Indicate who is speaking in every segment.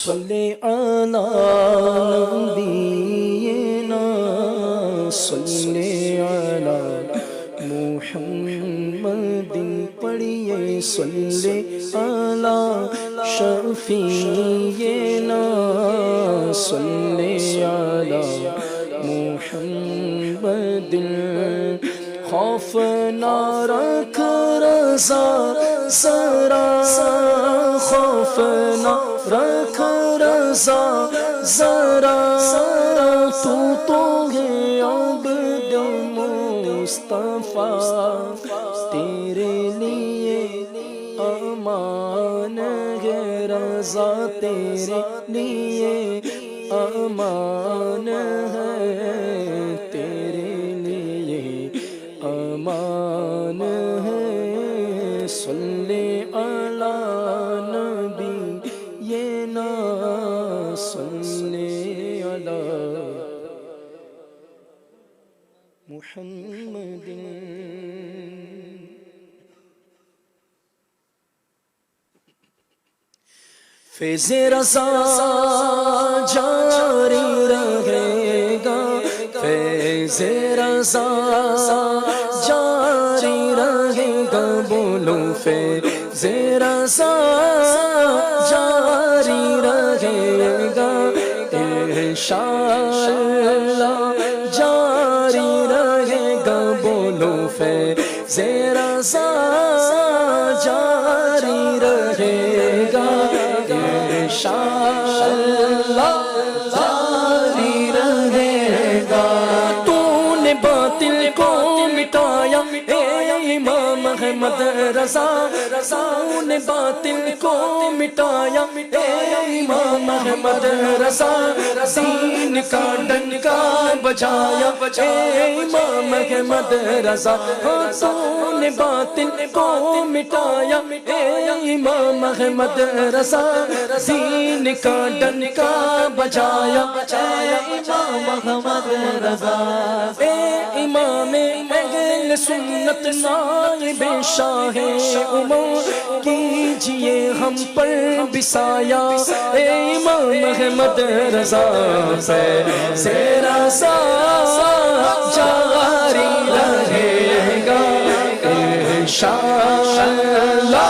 Speaker 1: صلی علی نبینا صلی علی محمد پڑھیے صلی علی شفیعنا صلی علی محمد خوف نہ رکھ رضا ذرا خوف نہ رکھ رضا ذرا تو ہے عبد مصطفیٰ تیرے لیے امان ہے رضا تیرے لیے امان ہے تیرے لیے امان ہے صلی علی نبی یہ نا صلی علی محمد فیض رضا جاری رہے گا فیض رضا جاری رہے گا بولو فیض رضا جاری رہے گا انشاءاللہ جاری رہے گا بولو فیض رضا جاری رہے گا انشاءاللہ جاری رہے گا تو نے باطل کو مٹایا اے امام احمد رضا تو نے باطل کو مٹایا اے امام احمد رضا دین کا ڈنکا بجایا اے امام احمد رضا تو نے باطل کو مٹایا اے امام احمد رضا دین کا ڈنکا بجایا اے امام احمد رضا اے امام اہل سنت نائب شاہ امت کیجئے ہم پر بسایا اے امام احمد رضا فیض رضا جاری رہے گا انشاءاللہ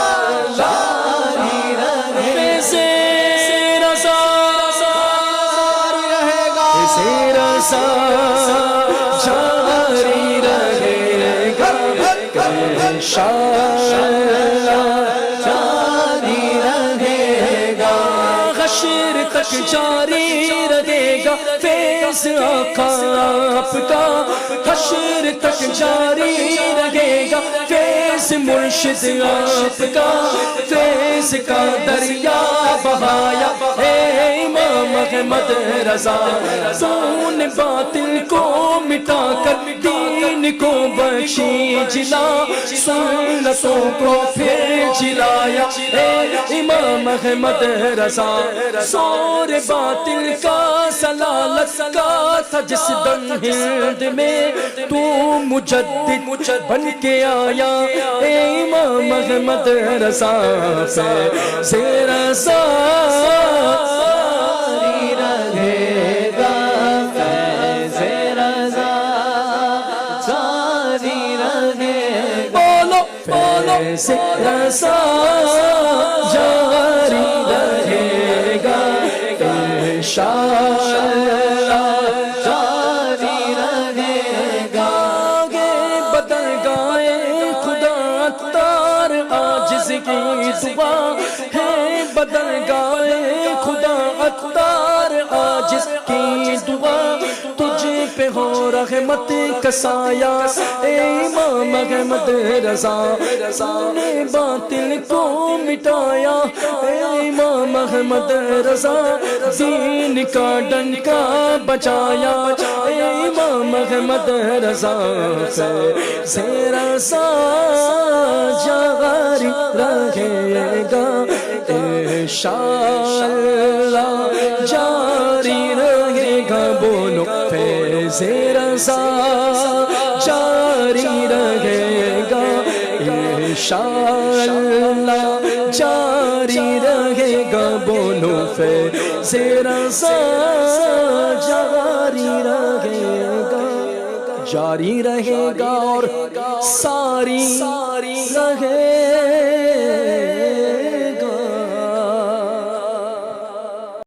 Speaker 1: جاری رہے گا فیض رضا جاری رہے گا انشاءاللہ جاری رہے گا حشر تک جاری رہے گا فیض آقا آپ کا حشر تک جاری رہے گا فیض مرشد آپ کا فیض کا دریا بہایا اے امام احمد رضا تو نے باطل کو مٹا کر دین کو بخشی جلا سنتوں کو پھر جلایا اے امام احمد رضا زور باطل کا سلالت کا تھا جس دم ہند میں تو مجدد بن کے آیا اے امام احمد رضا فیض رضا جاری رہے گا فیض رضا جاری رہے گا فیض رضا جاری رہے گا انشاءاللہ جاری رہے گا آگے بدل گائے خدا اتار عاجز کی دعا ہے بدل گائے خدا اتار عاجز کی دعا تجھ پہ ہو رحمت کا سایہ اے امام احمد رضا نے باطل کو مٹایا اے امام احمد رضا دین کا ڈنکا بچایا اے امام احمد رضا فیض رضا جاری رہے گا انشاءاللہ جاری رہے گا بولو فیض رضا جاری رہے گا انشاءاللہ جاری رہے گا بولو بولو فیض رضا جاری رہے گا، جاری رہے گا اور ساری رہے